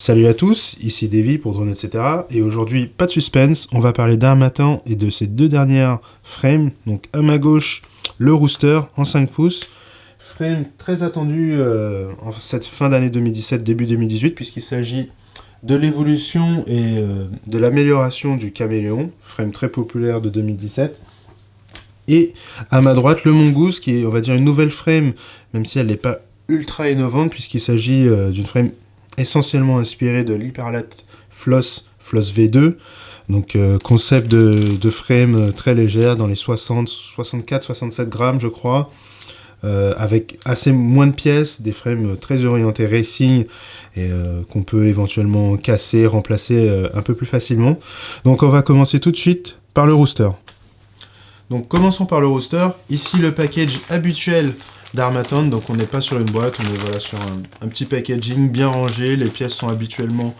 Salut à tous, ici Davy pour Drone etc. Et aujourd'hui, pas de suspense, on va parler d'Harmattan et de ses deux dernières frames. Donc à ma gauche, le Rooster en 5 pouces. Frame très attendu en cette fin d'année 2017, début 2018, puisqu'il s'agit de l'évolution et de l'amélioration du Caméléon, frame très populaire de 2017. Et à ma droite, le Mongoose, qui est, on va dire, une nouvelle frame, même si elle n'est pas ultra innovante, puisqu'il s'agit d'une frame essentiellement inspirée de l'Hyperlite Floss V2. Donc concept de frame très légère, dans les 60, 64, 67 grammes, je crois. Avec assez moins de pièces, des frames très orientés racing et qu'on peut éventuellement casser, remplacer un peu plus facilement. Donc on va commencer tout de suite par le Rooster. Donc commençons par le Rooster. Ici le package habituel d'Harmattan, donc on n'est pas sur une boîte, on est voilà, sur un petit packaging bien rangé, les pièces sont habituellement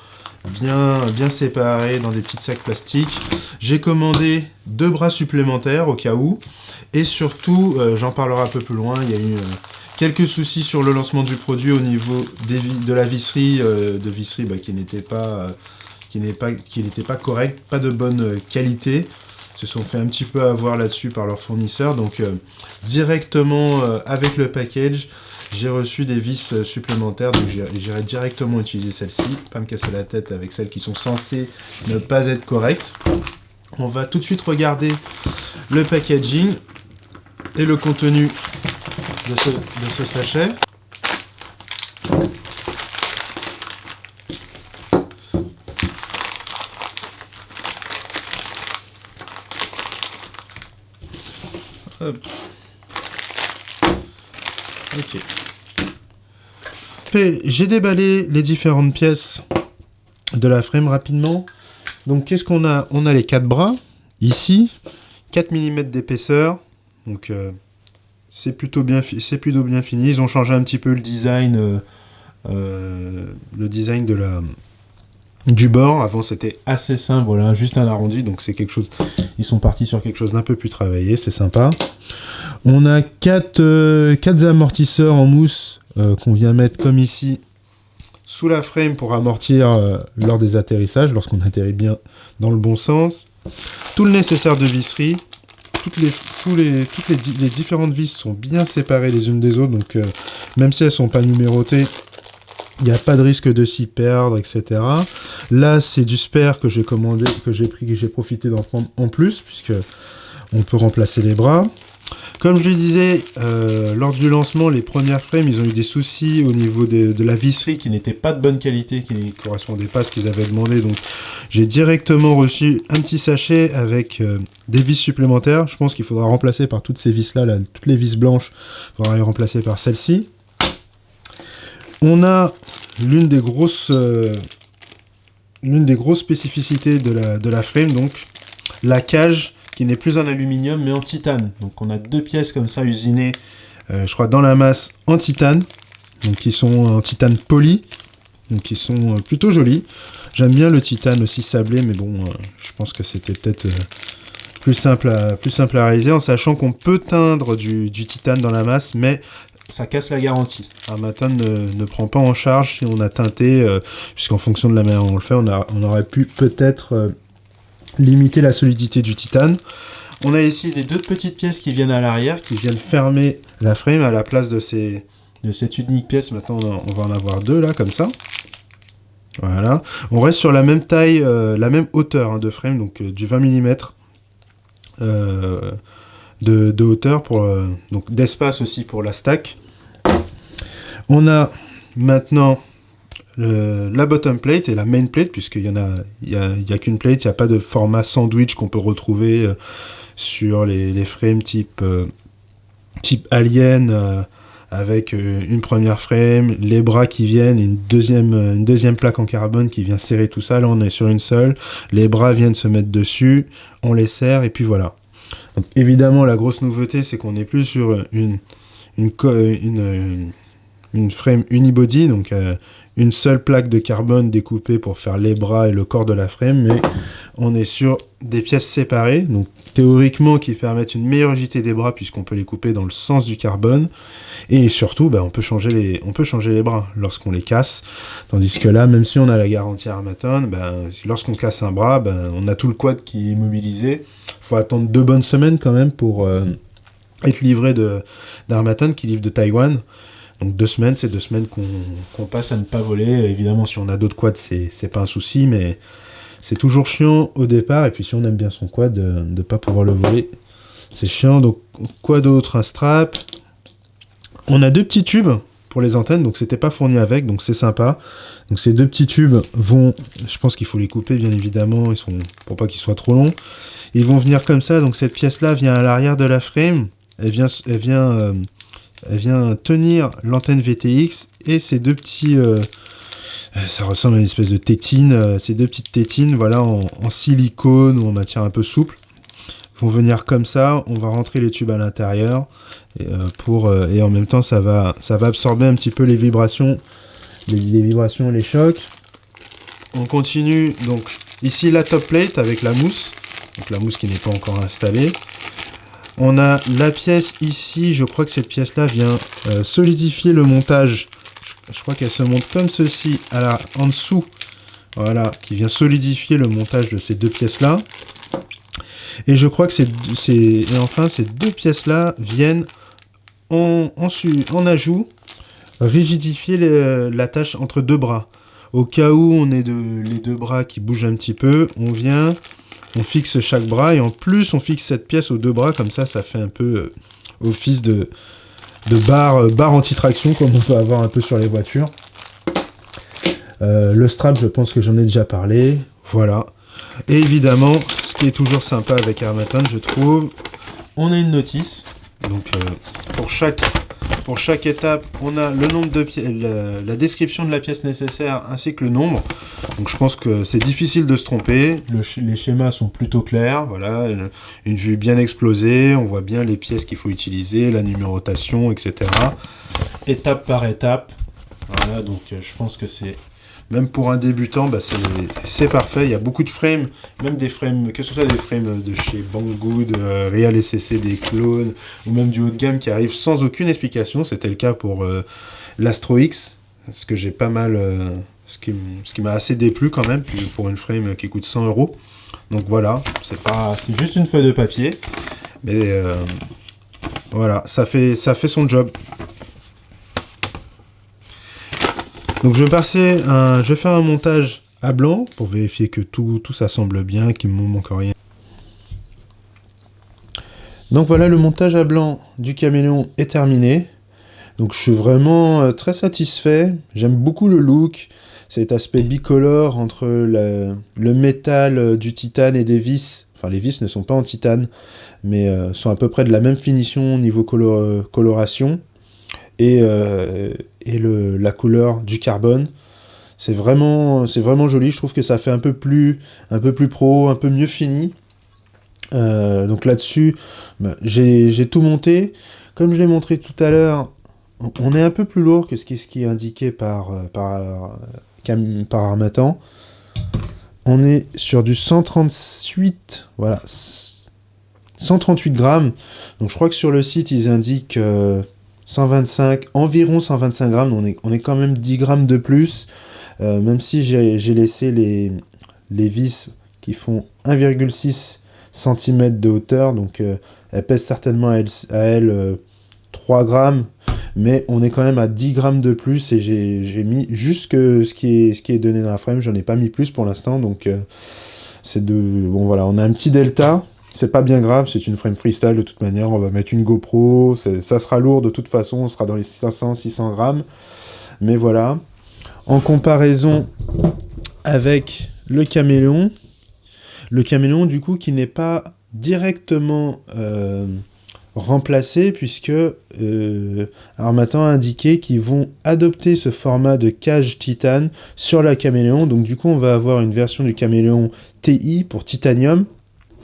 bien séparées dans des petits sacs plastiques. J'ai commandé 2 bras supplémentaires au cas où, et surtout, j'en parlerai un peu plus loin, il y a eu quelques soucis sur le lancement du produit au niveau de la visserie, qui n'était pas correcte, pas de bonne qualité. Se sont fait un petit peu avoir là-dessus par leur fournisseur, donc directement avec le package, j'ai reçu des vis supplémentaires, donc j'irai directement utiliser celles-ci, pas me casser la tête avec celles qui sont censées ne pas être correctes. On va tout de suite regarder le packaging et le contenu de ce sachet. Hop. Ok. J'ai déballé les différentes pièces de la frame rapidement. Donc qu'est-ce qu'on a? On a les 4 bras, ici, 4 mm d'épaisseur. Donc c'est plutôt bien fini. Ils ont changé un petit peu le design du bord. Avant c'était assez simple, voilà, juste un arrondi, donc c'est quelque chose. Ils sont partis sur quelque chose d'un peu plus travaillé, c'est sympa. On a 4 amortisseurs en mousse qu'on vient mettre comme ici sous la frame pour amortir lors des atterrissages, lorsqu'on atterrit bien dans le bon sens. Tout le nécessaire de visserie. Toutes les différentes vis sont bien séparées les unes des autres, donc même si elles ne sont pas numérotées, il n'y a pas de risque de s'y perdre, etc. Là, c'est du spare que j'ai commandé, que j'ai profité d'en prendre en plus, puisque on peut remplacer les bras. Comme je le disais, lors du lancement, les premières frames, ils ont eu des soucis au niveau de la visserie qui n'était pas de bonne qualité, qui ne correspondait pas à ce qu'ils avaient demandé. Donc, j'ai directement reçu un petit sachet avec des vis supplémentaires. Je pense qu'il faudra remplacer par toutes ces vis-là, toutes les vis blanches, il faudra les remplacer par celle-ci. On a l'une des grosses spécificités de la frame, donc la cage qui n'est plus en aluminium mais en titane. Donc on a 2 pièces comme ça usinées, je crois dans la masse en titane, donc qui sont en titane poli, donc qui sont plutôt jolies. J'aime bien le titane aussi sablé, mais bon, je pense que c'était peut-être plus simple à réaliser, en sachant qu'on peut teindre du titane dans la masse, mais ça casse la garantie. Harmattan ne prend pas en charge si on a teinté, puisqu'en fonction de la manière dont on le fait, on aurait pu peut-être limiter la solidité du titane. On a ici les 2 petites pièces qui viennent à l'arrière, qui viennent fermer la frame à la place de cette unique pièce. Maintenant, on va en avoir 2 là, comme ça. Voilà. On reste sur la même taille, la même hauteur de frame, donc du 20 mm de hauteur, donc d'espace aussi pour la stack. On a maintenant la bottom plate et la main plate, puisqu'il y a qu'une plate, il n'y a pas de format sandwich qu'on peut retrouver sur les frames type Alien, avec une première frame, les bras qui viennent, et une deuxième plaque en carbone qui vient serrer tout ça. Là on est sur une seule, les bras viennent se mettre dessus, on les serre et puis voilà. Donc, évidemment la grosse nouveauté c'est qu'on n'est plus sur une frame unibody, donc une seule plaque de carbone découpée pour faire les bras et le corps de la frame, mais on est sur des pièces séparées, donc théoriquement qui permettent une meilleure rigidité des bras puisqu'on peut les couper dans le sens du carbone. Et surtout, on peut changer les bras lorsqu'on les casse. Tandis que là, même si on a la garantie Harmattan, lorsqu'on casse un bras, on a tout le quad qui est immobilisé. Il faut attendre 2 bonnes semaines quand même pour être livré d'Harmattan qui livre de Taïwan. Donc 2 semaines, c'est 2 semaines qu'on passe à ne pas voler. Évidemment, si on a d'autres quads, c'est pas un souci, mais c'est toujours chiant au départ. Et puis si on aime bien son quad, de ne pas pouvoir le voler, c'est chiant. Donc quoi d'autre? Un strap. On a 2 petits tubes pour les antennes, donc c'était pas fourni avec, donc c'est sympa. Donc ces 2 petits tubes vont, je pense qu'il faut les couper bien évidemment, pour pas qu'ils soient trop longs. Ils vont venir comme ça, donc cette pièce-là vient à l'arrière de la frame, elle vient tenir l'antenne VTX et ces 2 petits, ça ressemble à une espèce de tétine, ces 2 petites tétines, voilà, en silicone ou en matière un peu souple, vont venir comme ça. On va rentrer les tubes à l'intérieur et en même temps ça va absorber un petit peu les vibrations, les chocs. On continue donc ici la top plate avec la mousse, donc la mousse qui n'est pas encore installée. On a la pièce ici, je crois que cette pièce là vient solidifier le montage. Je crois qu'elle se monte comme ceci en dessous, voilà, qui vient solidifier le montage de ces 2 pièces là. Et je crois que enfin ces 2 pièces là viennent en ajout rigidifier la tâche entre 2 bras. Au cas où on ait les 2 bras qui bougent un petit peu, on fixe chaque bras et en plus on fixe cette pièce aux 2 bras, comme ça fait un peu office de barre anti-traction comme on peut avoir un peu sur les voitures. Le strap, je pense que j'en ai déjà parlé, voilà. Et évidemment, ce qui est toujours sympa avec Harmattan, je trouve, on a une notice. Donc pour chaque étape, on a le nombre de pièces, la description de la pièce nécessaire ainsi que le nombre. Donc je pense que c'est difficile de se tromper. Les schémas sont plutôt clairs, voilà, une vue bien explosée, on voit bien les pièces qu'il faut utiliser, la numérotation, etc. Étape par étape. Voilà, donc je pense que c'est... Même pour un débutant, c'est parfait. Il y a beaucoup de frames, même des frames, que ce soit des frames de chez Banggood, Real SSC, des clones, ou même du haut de gamme qui arrivent sans aucune explication. C'était le cas pour l'Astro X, ce que j'ai pas mal, ce qui m'a assez déplu quand même, pour une frame qui coûte 100 €. Donc voilà, c'est juste une feuille de papier, mais voilà, ça fait son job. Donc je vais faire un montage à blanc pour vérifier que tout ça semble bien, qu'il ne me manque rien. Donc voilà, le montage à blanc du caméléon est terminé. Donc je suis vraiment très satisfait. J'aime beaucoup le look, cet aspect bicolore entre le métal du titane et des vis. Enfin, les vis ne sont pas en titane, mais sont à peu près de la même finition au niveau coloration. Et la couleur du carbone, c'est vraiment joli. Je trouve que ça fait un peu plus pro, un peu mieux fini. Donc là-dessus, j'ai tout monté. Comme je l'ai montré tout à l'heure, on est un peu plus lourd que ce qui est indiqué par Harmattan. On est sur du 138, voilà, 138 grammes. Donc je crois que sur le site, ils indiquent... 125, environ 125 grammes, on est quand même 10 grammes de plus, même si j'ai laissé les vis qui font 1,6 cm de hauteur, donc elles pèsent certainement à elles 3 grammes, mais on est quand même à 10 grammes de plus, et j'ai mis juste ce qui est donné dans la frame, j'en ai pas mis plus pour l'instant, donc bon voilà, on a un petit delta. C'est pas bien grave, c'est une frame freestyle de toute manière, on va mettre une GoPro, ça sera lourd de toute façon, on sera dans les 500-600 grammes. Mais voilà, en comparaison avec le caméléon du coup qui n'est pas directement remplacé, puisque Harmattan a indiqué qu'ils vont adopter ce format de cage titane sur la caméléon, donc du coup on va avoir une version du caméléon TI pour titanium,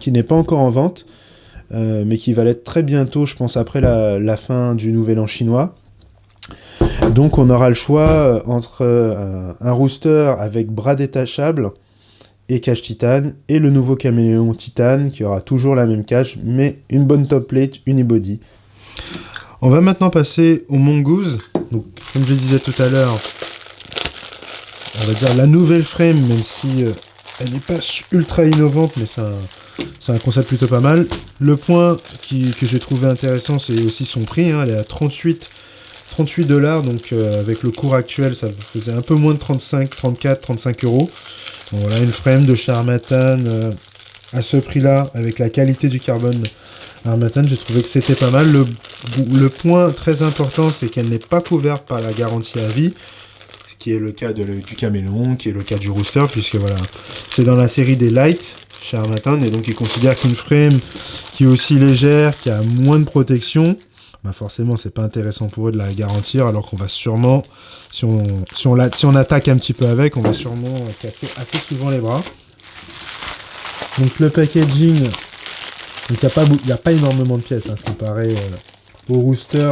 qui n'est pas encore en vente, mais qui va l'être très bientôt, je pense, après la fin du Nouvel An chinois. Donc on aura le choix entre un rooster avec bras détachables et cage titane, et le nouveau caméléon titane qui aura toujours la même cage, mais une bonne top plate unibody. On va maintenant passer au Mongoose. Donc, comme je disais tout à l'heure, on va dire la nouvelle frame, même si elle n'est pas ultra innovante, mais c'est un concept plutôt pas mal. Le point que j'ai trouvé intéressant, c'est aussi son prix. Hein. Elle est à 38 $, donc avec le cours actuel, ça faisait un peu moins de 35, 34, 35 euros. Donc, voilà, une frame de chez Harmattan à ce prix-là, avec la qualité du carbone Harmattan, j'ai trouvé que c'était pas mal. Le point très important, c'est qu'elle n'est pas couverte par la garantie à vie, ce qui est le cas du caméléon, qui est le cas du rooster, puisque voilà, c'est dans la série des light chez Harmattan, et donc ils considèrent qu'une frame qui est aussi légère, qui a moins de protection, bah forcément c'est pas intéressant pour eux de la garantir, alors qu'on va sûrement, si on attaque un petit peu avec, on va sûrement casser assez souvent les bras. Donc le packaging, donc il n'y a pas énormément de pièces, hein, comparé au rooster.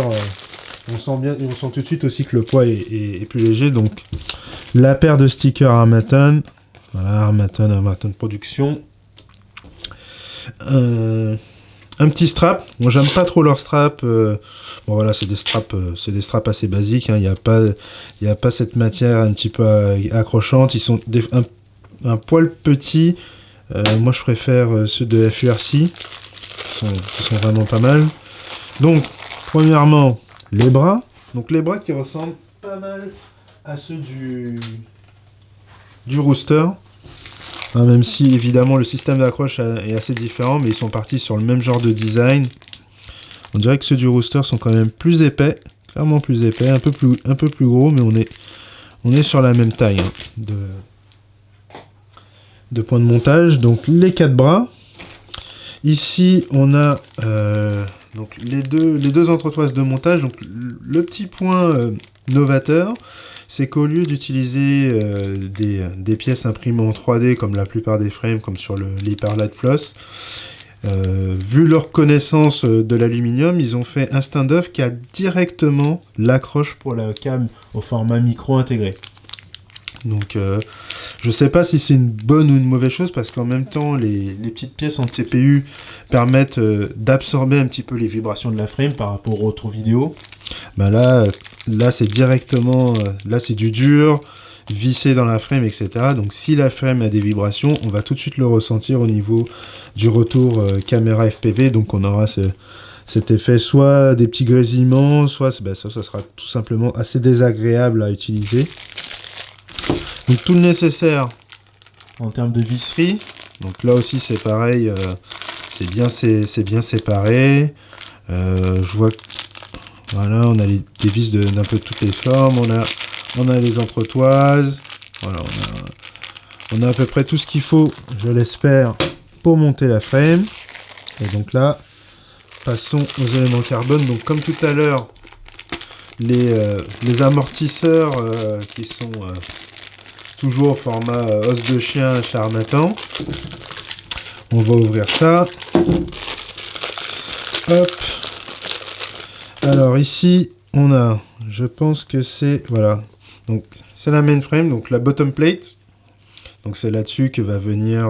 On sent tout de suite aussi que le poids est plus léger. Donc la paire de stickers Harmattan, voilà, Harmattan Production. Un petit strap. Moi j'aime pas trop leurs straps. Bon voilà, c'est des straps assez basiques. Hein. Il y a pas cette matière un petit peu accrochante. Ils sont un poil petit. Moi je préfère ceux de FURC. Qui sont vraiment pas mal. Donc premièrement les bras. Donc les bras qui ressemblent pas mal à ceux du rooster. Hein, même si évidemment le système d'accroche est assez différent, mais ils sont partis sur le même genre de design. On dirait que ceux du rooster sont quand même plus épais, clairement plus épais, un peu plus gros, mais on est sur la même taille hein, de point de montage. Donc les 4 bras. Ici on a donc les deux entretoises de montage. Donc le petit point novateur, c'est qu'au lieu d'utiliser des pièces imprimées en 3D comme la plupart des frames, comme sur l'Hyperlight Floss, vu leur connaissance de l'aluminium, ils ont fait un stand-off qui a directement l'accroche pour la cam au format micro intégré. Donc je sais pas si c'est une bonne ou une mauvaise chose, parce qu'en même temps les petites pièces en CPU permettent d'absorber un petit peu les vibrations de la frame par rapport au retour vidéo. Ben là c'est directement, là c'est du dur, vissé dans la frame, etc. Donc si la frame a des vibrations, on va tout de suite le ressentir au niveau du retour caméra FPV. Donc on aura cet effet, soit des petits grésillements, soit ça sera tout simplement assez désagréable à utiliser. Donc tout le nécessaire en termes de visserie. Donc là aussi c'est pareil, c'est bien séparé. Je vois que voilà, on a des vis d'un peu toutes les formes. On a les entretoises. Voilà, on a à peu près tout ce qu'il faut, je l'espère, pour monter la frame. Et donc là, passons aux éléments carbone. Donc comme tout à l'heure, les amortisseurs qui sont toujours au format os de chien chez Harmattan. On va ouvrir ça. Hop. Alors ici, on a, je pense que c'est, voilà. Donc c'est la mainframe, donc la bottom plate. Donc c'est là-dessus que va venir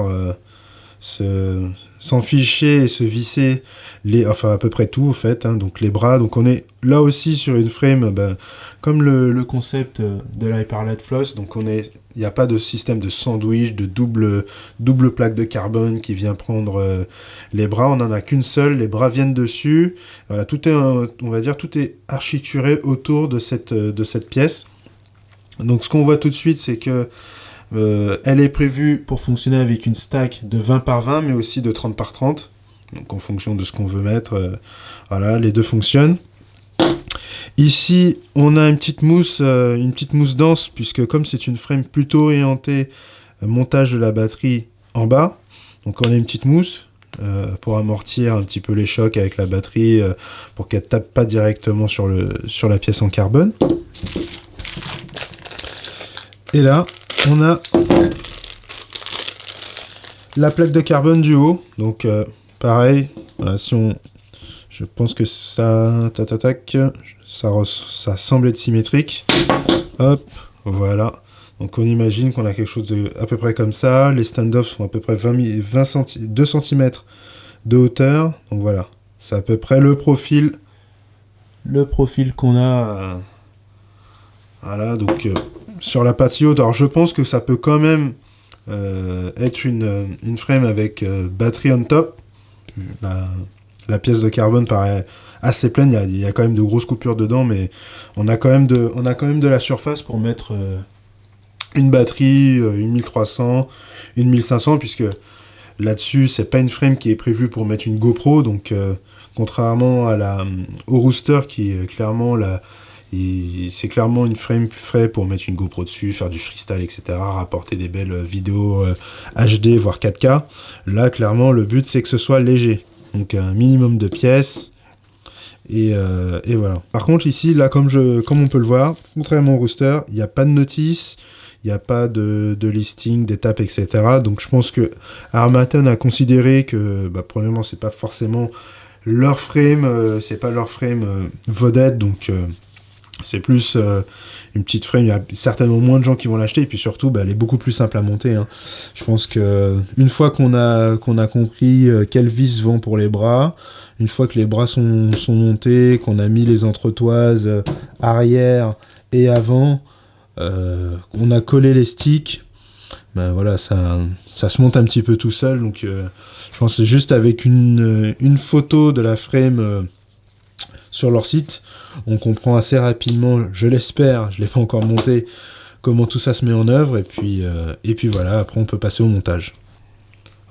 s'enficher et se visser enfin à peu près tout en fait, hein, donc les bras. Donc on est là aussi sur une frame comme le concept de l'Hyperlight Floss. Donc il n'y a pas de système de sandwich, de double plaque de carbone qui vient prendre les bras. On n'en a qu'une seule, les bras viennent dessus. Voilà, tout est, on va dire, tout est architecturé autour de cette pièce. Donc ce qu'on voit tout de suite, c'est que elle est prévue pour fonctionner avec une stack de 20 par 20, mais aussi de 30 par 30. Donc en fonction de ce qu'on veut mettre, voilà, les deux fonctionnent. Ici, on a une petite mousse dense, puisque comme c'est une frame plutôt orientée montage de la batterie en bas, donc on a une petite mousse pour amortir un petit peu les chocs avec la batterie, pour qu'elle tape pas directement sur la pièce en carbone. Et là, on a la plaque de carbone du haut. Donc pareil, voilà, je pense que ça semble être symétrique. Hop, voilà. Donc on imagine qu'on a quelque chose de à peu près comme ça. Les stand-offs sont à peu près 2 cm de hauteur. Donc voilà, c'est à peu près le profil qu'on a. Voilà, donc sur la partie haute. Alors je pense que ça peut quand même être une frame avec batterie on top. La pièce de carbone paraît assez pleine. Il y a quand même de grosses coupures dedans, mais on a quand même de la surface pour mettre une batterie, une 1300, une 1500, puisque là-dessus, c'est pas une frame qui est prévue pour mettre une GoPro, donc contrairement au Rooster qui est clairement c'est clairement une frame faite pour mettre une GoPro dessus, faire du freestyle, etc., rapporter des belles vidéos HD, voire 4K. Là, clairement, le but, c'est que ce soit léger. Donc, un minimum de pièces. Et voilà. Par contre, ici, là, comme on peut le voir, contrairement au Rooster, il n'y a pas de notice, il n'y a pas de listing, d'étapes, etc. Donc, je pense que Harmattan a considéré que, premièrement, c'est pas forcément leur frame, vedette, donc... c'est plus une petite frame, il y a certainement moins de gens qui vont l'acheter, et puis surtout, elle est beaucoup plus simple à monter. Hein. Je pense que une fois qu'on a compris quelle vis vend pour les bras, une fois que les bras sont montés, qu'on a mis les entretoises arrière et avant, qu'on a collé les sticks, voilà, ça se monte un petit peu tout seul. Donc, je pense que c'est juste avec une photo de la frame sur leur site, on comprend assez rapidement, je l'espère, je ne l'ai pas encore monté, comment tout ça se met en œuvre, et puis voilà, après on peut passer au montage.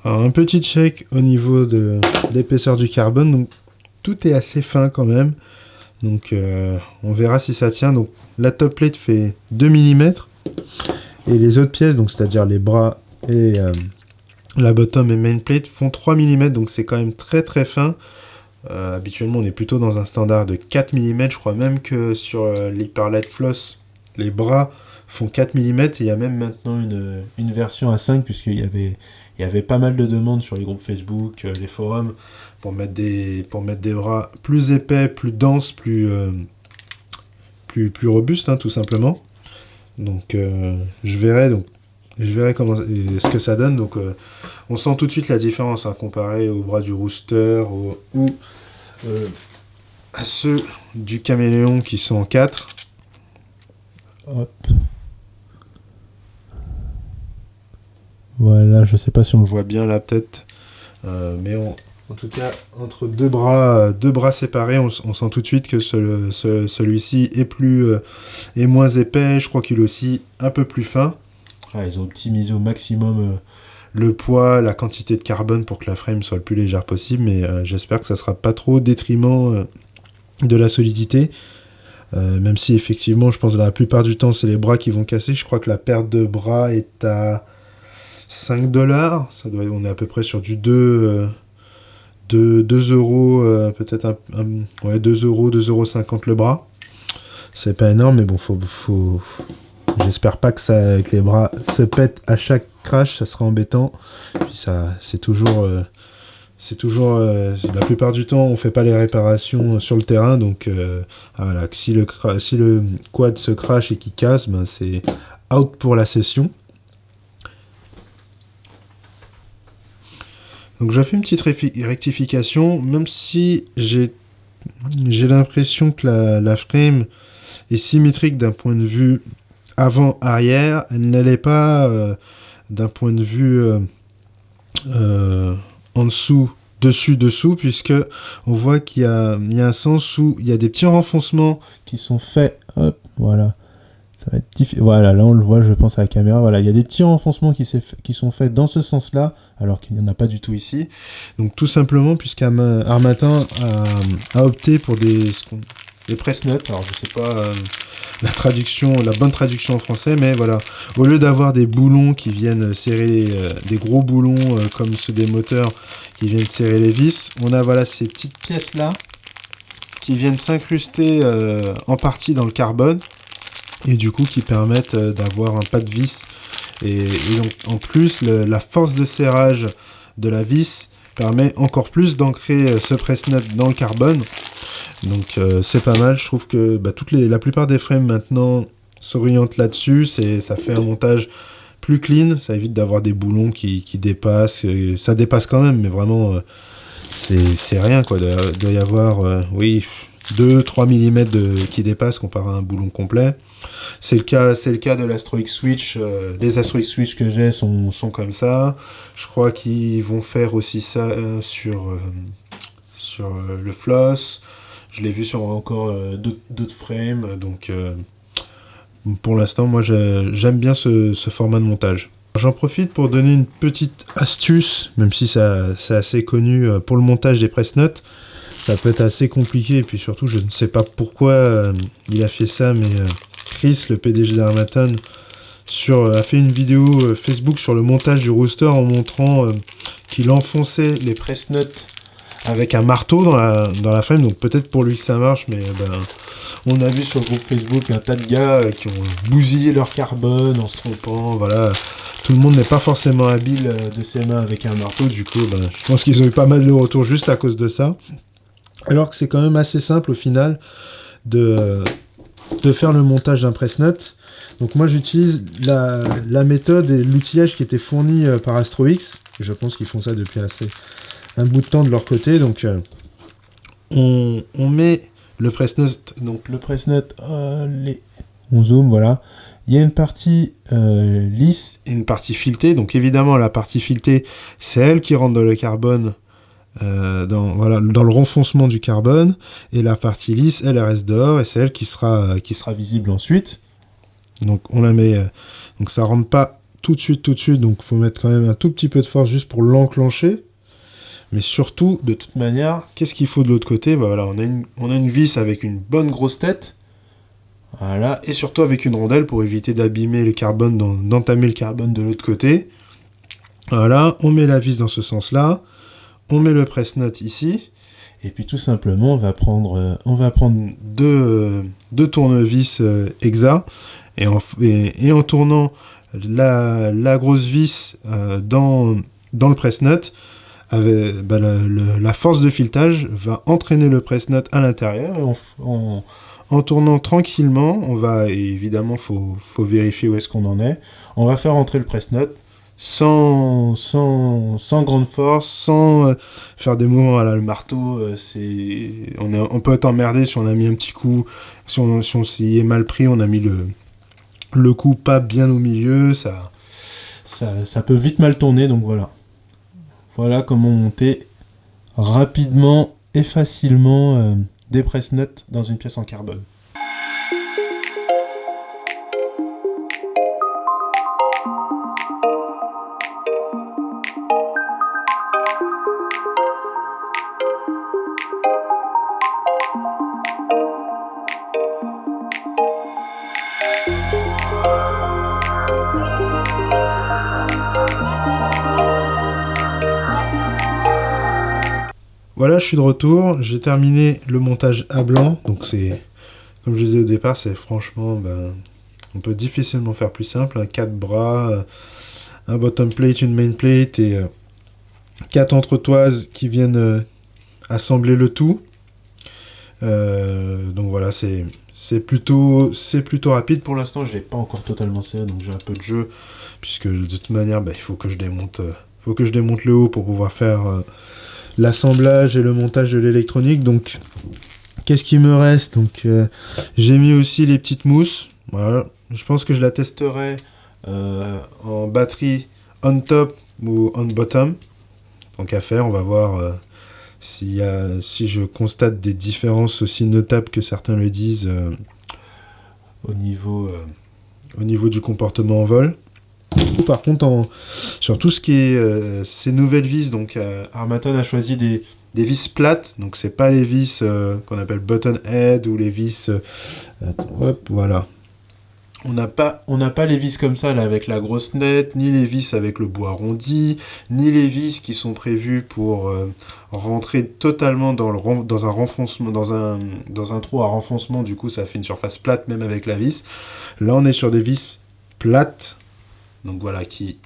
Alors un petit check au niveau de l'épaisseur du carbone, donc tout est assez fin quand même, donc on verra si ça tient. Donc la top plate fait 2 mm, et les autres pièces, donc c'est-à-dire les bras et la bottom et main plate, font 3 mm, donc c'est quand même très très fin. Habituellement, on est plutôt dans un standard de 4 mm. Je crois même que sur l'Hyperlight Floss, les bras font 4 mm. Et il y a même maintenant une version à 5, puisqu'il y avait pas mal de demandes sur les groupes Facebook, les forums, pour mettre des bras plus épais, plus denses, plus robustes, hein, tout simplement. Donc, je verrai ce que ça donne. Donc, on sent tout de suite la différence, hein, comparé aux bras du Rooster ou à ceux du Caméléon qui sont en 4. Hop. Voilà, je sais pas si on le voit bien là, peut-être. Mais en tout cas, entre deux bras séparés, on sent tout de suite que celui-ci est moins épais. Je crois qu'il est aussi un peu plus fin. Ils ont optimisé au maximum le poids, la quantité de carbone pour que la frame soit le plus légère possible, mais j'espère que ça sera pas trop au détriment de la solidité. Même si effectivement, je pense que la plupart du temps, c'est les bras qui vont casser. Je crois que la perte de bras est à $5. On est à peu près sur du 2 euros, peut-être 2 euros, 2,50 € le bras. C'est pas énorme, mais bon, j'espère pas que les bras se pètent à chaque crash, ça sera embêtant. Puis c'est toujours la plupart du temps, on fait pas les réparations sur le terrain, donc voilà, si le quad se crash et qu'il casse, c'est out pour la session. Donc j'ai fait une petite rectification, même si j'ai l'impression que la frame est symétrique d'un point de vue avant-arrière, elle ne l'est pas d'un point de vue en dessous, dessus, puisque on voit qu'il y a un sens où il y a des petits renfoncements qui sont faits. Hop, voilà. Ça va être voilà, là on le voit, je pense à la caméra. Voilà, il y a des petits renfoncements qui sont faits dans ce sens-là, alors qu'il n'y en a pas du tout ici. Donc tout simplement, puisqu'Harmattan a opté pour des press-nuts. Alors je sais pas la bonne traduction en français, mais voilà, au lieu d'avoir des boulons qui viennent serrer des gros boulons comme ceux des moteurs qui viennent serrer les vis, on a ces petites pièces là qui viennent s'incruster en partie dans le carbone et du coup qui permettent d'avoir un pas de vis et donc en plus la force de serrage de la vis permet encore plus d'ancrer ce press-nut dans le carbone. Donc c'est pas mal, je trouve que la plupart des frames maintenant s'oriente là-dessus, ça fait un montage plus clean, ça évite d'avoir des boulons qui dépassent, ça dépasse quand même, mais vraiment, c'est rien, quoi. Il doit y avoir, oui, 2-3 mm qui dépassent comparé à un boulon complet. C'est le cas de l'Astro X Switch. Les Astro X Switch que j'ai sont comme ça. Je crois qu'ils vont faire aussi ça sur le Floss. Je l'ai vu sur encore d'autres frames. Donc pour l'instant, moi j'aime bien ce format de montage. J'en profite pour donner une petite astuce, même si c'est assez connu pour le montage des press notes. Ça peut être assez compliqué, et puis surtout, je ne sais pas pourquoi il a fait ça, mais Chris, le PDG d'Harmattan, a fait une vidéo Facebook sur le montage du rooster en montrant qu'il enfonçait les press notes avec un marteau dans la frame. Donc peut-être pour lui que ça marche, mais on a vu sur le groupe Facebook un tas de gars qui ont bousillé leur carbone en se trompant, voilà. Tout le monde n'est pas forcément habile de ses mains avec un marteau, du coup, je pense qu'ils ont eu pas mal de retours juste à cause de ça. Alors que c'est quand même assez simple au final de faire le montage d'un press note. Donc moi j'utilise la méthode et l'outillage qui était fourni par Astro X. Je pense qu'ils font ça depuis un bout de temps de leur côté. Donc on met le press note. Donc le press note, on zoome, voilà. Il y a une partie lisse et une partie filetée. Donc évidemment la partie filetée, c'est elle qui rentre dans le carbone. Dans le renfoncement du carbone, et la partie lisse elle reste dehors, et c'est elle qui sera visible ensuite. Donc on la met, donc ça rentre pas tout de suite, donc faut mettre quand même un tout petit peu de force juste pour l'enclencher. Mais surtout, de toute manière, qu'est-ce qu'il faut de l'autre côté? Voilà, on a une vis avec une bonne grosse tête, voilà, et surtout avec une rondelle pour éviter d'abîmer le carbone, d'entamer le carbone de l'autre côté. Voilà, on met la vis dans ce sens-là. On met le press note ici, et puis tout simplement on va prendre deux tournevis Exa, et en tournant la grosse vis dans le press note, la force de filetage va entraîner le press note à l'intérieur, et en tournant tranquillement, évidemment faut vérifier où est-ce qu'on en est, on va faire entrer le press note sans grande force, sans faire des mouvements à la le marteau. On peut être emmerdé si on a mis un petit coup, si on s'y est mal pris, on a mis le coup pas bien au milieu, ça peut vite mal tourner. Donc voilà comment monter rapidement et facilement des press notes dans une pièce en carbone. Voilà, je suis de retour, j'ai terminé le montage à blanc, donc c'est, comme je disais au départ, c'est franchement, on peut difficilement faire plus simple, 4 bras, un bottom plate, une main plate et 4 entretoises qui viennent assembler le tout. Donc voilà, c'est plutôt rapide. Pour l'instant, je l'ai pas encore totalement serré, donc j'ai un peu de jeu, puisque de toute manière, il faut que je démonte le haut pour pouvoir faire l'assemblage et le montage de l'électronique. Donc qu'est-ce qui me reste? Donc j'ai mis aussi les petites mousses. Voilà, je pense que je la testerai en batterie on top ou on bottom. Donc à faire, on va voir si je constate des différences aussi notables que certains le disent au niveau du comportement en vol. Par contre, sur tout ce qui est ces nouvelles vis, donc Harmattan a choisi des vis plates, donc c'est pas les vis qu'on appelle button head ou les vis hop, voilà. On n'a pas les vis comme ça là avec la grosse nette, ni les vis avec le bois arrondi, ni les vis qui sont prévues pour rentrer totalement dans un renfoncement, dans un trou à renfoncement. Du coup, ça fait une surface plate même avec la vis. Là, on est sur des vis plates, donc voilà, qui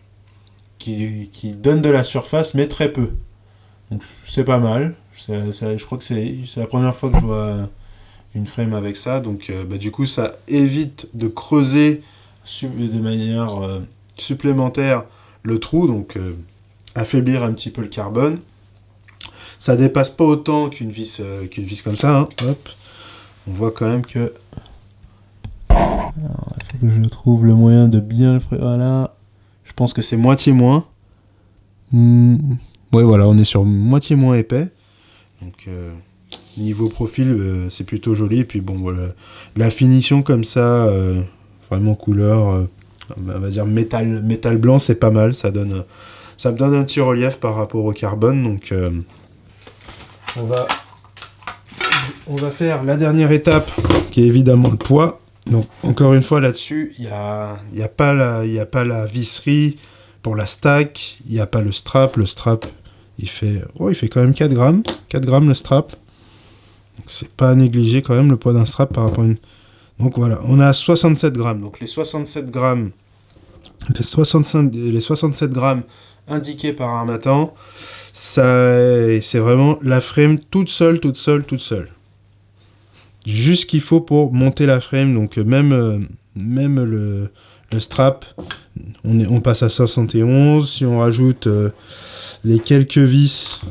donnent de la surface, mais très peu. Donc c'est pas mal. Je crois que c'est la première fois que je vois une frame avec ça, donc du coup ça évite de creuser de manière supplémentaire le trou, donc affaiblir un petit peu le carbone. Ça dépasse pas autant qu'une vis comme ça, hein. Hop. On voit quand même que... Alors, il faut que je trouve le moyen de bien le... Voilà. Je pense que c'est moitié moins. Ouais, voilà, on est sur moitié moins épais. Donc, niveau profil, c'est plutôt joli. Et puis, bon, voilà. La finition comme ça, vraiment couleur, on va dire métal blanc, c'est pas mal. Ça me donne un petit relief par rapport au carbone. Donc, on va faire la dernière étape, qui est évidemment le poids. Donc, encore une fois, là-dessus, il n'y a pas la visserie pour la stack, il n'y a pas le strap. Le strap, il fait quand même 4 grammes. 4 grammes le strap. Donc, c'est pas à négliger quand même le poids d'un strap par rapport à une... Donc voilà, on a 67 grammes. Donc les 67 grammes, les 67 grammes indiqués par Harmattan, c'est vraiment la frame toute seule. Juste ce qu'il faut pour monter la frame. Donc même le strap, on passe à 71. Si on rajoute les quelques vis,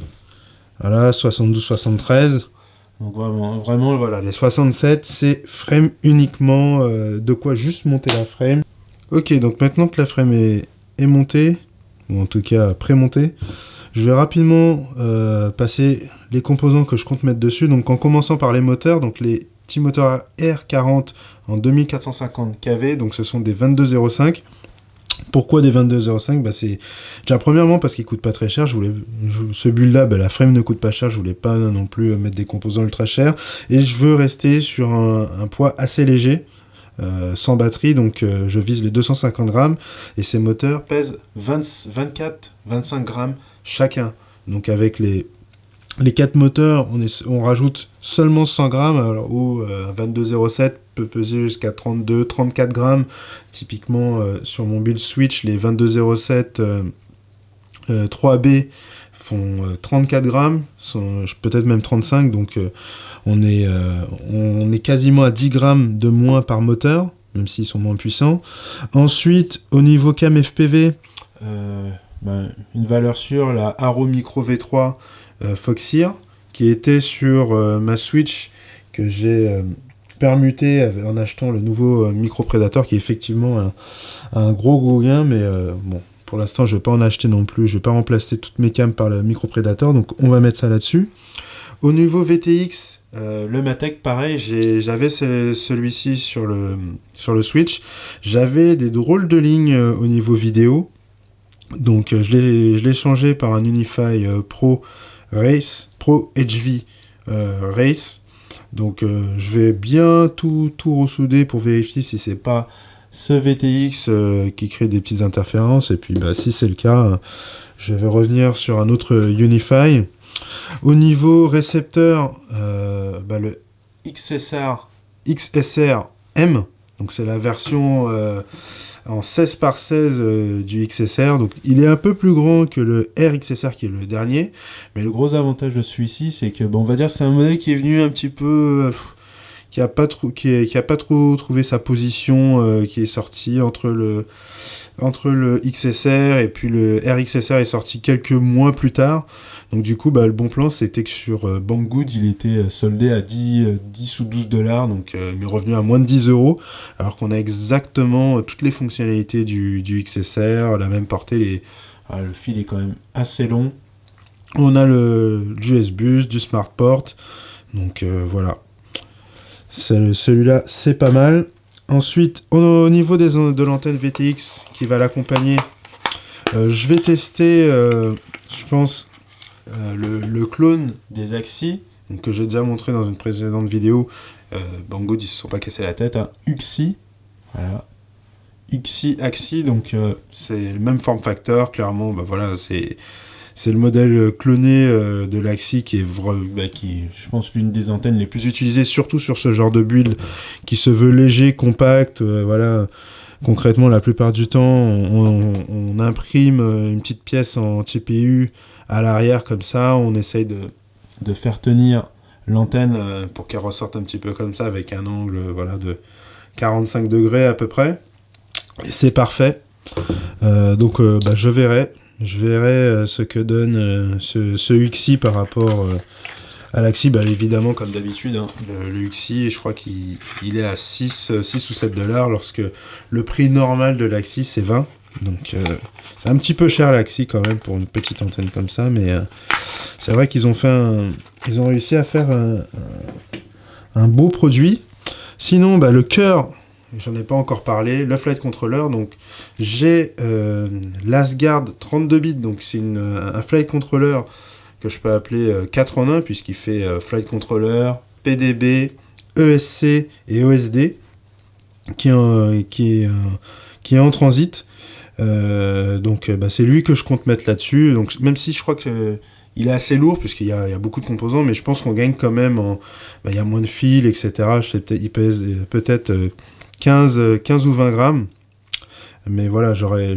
voilà, 72, 73. Donc vraiment voilà, les 67, c'est frame uniquement, de quoi juste monter la frame. Ok, donc maintenant que la frame est montée, ou en tout cas pré-montée, je vais rapidement passer les composants que je compte mettre dessus. Donc en commençant par les moteurs, donc les petits moteurs R40 en 2450 kV, donc ce sont des 22,05. Pourquoi des 22,05 ? C'est déjà premièrement parce qu'ils coûtent pas très cher. Ce build-là, la frame ne coûte pas cher. Je voulais pas non plus mettre des composants ultra chers. Et je veux rester sur un poids assez léger, sans batterie. Donc je vise les 250 grammes. Et ces moteurs pèsent 24-25 grammes chacun. Donc avec les 4 moteurs, on rajoute seulement 100 grammes, alors où 22,07 peut peser jusqu'à 32-34 grammes. Typiquement, sur mon build Switch, les 22,07 3B font 34 grammes, peut-être même 35, donc on est quasiment à 10 grammes de moins par moteur, même s'ils sont moins puissants. Ensuite, au niveau cam FPV, une valeur sûre, la Haro Micro V3 Foxeer, qui était sur ma Switch, que j'ai permuté en achetant le nouveau Micro Predator, qui est effectivement un gros gain, mais bon, pour l'instant je vais pas en acheter non plus, je vais pas remplacer toutes mes cams par le Micro Predator, donc on va mettre ça là-dessus. Au niveau VTX, le Matek, pareil, j'avais celui-ci sur le Switch, j'avais des drôles de lignes au niveau vidéo, donc je l'ai changé par un Unify Pro HV Race. Donc je vais bien tout ressouder pour vérifier si c'est pas ce VTX qui crée des petites interférences. Et puis si c'est le cas, je vais revenir sur un autre Unify. Au niveau récepteur, le XSR M, donc c'est la version en 16 par 16 du XSR, donc il est un peu plus grand que le RXSR qui est le dernier, mais le gros avantage de celui-ci, c'est que on va dire c'est un modèle qui est venu un petit peu qui a pas trop trouvé sa position, qui est sorti entre le XSR et puis le RXSR est sorti quelques mois plus tard. Donc du coup, le bon plan, c'était que sur Banggood, il était soldé à 10 ou 12 $, donc il est revenu à moins de 10 €, alors qu'on a exactement toutes les fonctionnalités du XSR, la même portée, le fil est quand même assez long. On a du S-Bus, du SmartPort, donc voilà. Celui-là, c'est pas mal. Ensuite, au niveau de l'antenne VTX qui va l'accompagner, je vais tester, je pense, le clone des Axi, donc, que j'ai déjà montré dans une précédente vidéo. Banggood, ils se sont pas cassés la tête, hein. Uxi, voilà. Uxi Axi, donc c'est le même form factor, clairement, voilà, c'est le modèle cloné de l'Axi qui est, je pense, l'une des antennes les plus utilisées, surtout sur ce genre de build qui se veut léger, compact, voilà. Concrètement, la plupart du temps, on imprime une petite pièce en TPU à l'arrière comme ça, on essaye de faire tenir l'antenne pour qu'elle ressorte un petit peu comme ça, avec un angle voilà, de 45 degrés à peu près. Et c'est parfait. Donc bah, je verrai ce que donne ce Uxie par rapport à l'Axi. Bah, évidemment, comme d'habitude, hein, le Uxie, je crois qu'il est à 6 ou 7 dollars, lorsque le prix normal de l'Axi c'est 20. Donc c'est un petit peu cher l'Axi quand même pour une petite antenne comme ça, mais c'est vrai qu'ils ont réussi à faire un beau produit. Sinon, bah, le cœur, j'en ai pas encore parlé, le flight controller. Donc j'ai l'Asgard 32 bits, donc c'est un flight controller que je peux appeler 4 en 1, puisqu'il fait flight controller, PDB, ESC et OSD, qui est en transit. Donc bah, c'est lui que je compte mettre là-dessus. Donc même si je crois que il est assez lourd, puisqu'il y a beaucoup de composants, mais je pense qu'on gagne quand même bah, il y a moins de fils, etc. Il pèse peut-être 15 ou 20 grammes. Mais voilà, j'aurais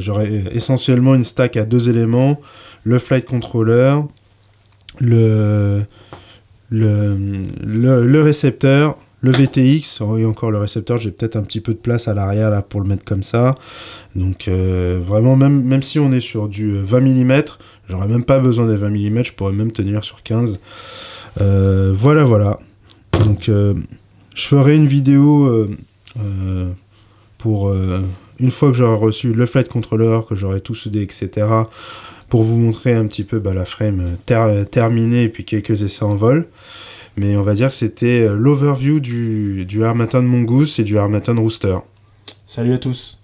essentiellement une stack à 2 éléments, le flight controller, le récepteur, le VTX, et encore le récepteur, j'ai peut-être un petit peu de place à l'arrière là pour le mettre comme ça. Donc vraiment, même si on est sur du 20 mm, j'aurais même pas besoin des 20 mm, je pourrais même tenir sur 15. Voilà. Donc je ferai une vidéo pour une fois que j'aurai reçu le flight controller, que j'aurai tout soudé, etc., pour vous montrer un petit peu la frame terminée et puis quelques essais en vol. Mais on va dire que c'était l'overview du Harmattan Mongoose et du Harmattan Rooster. Salut à tous!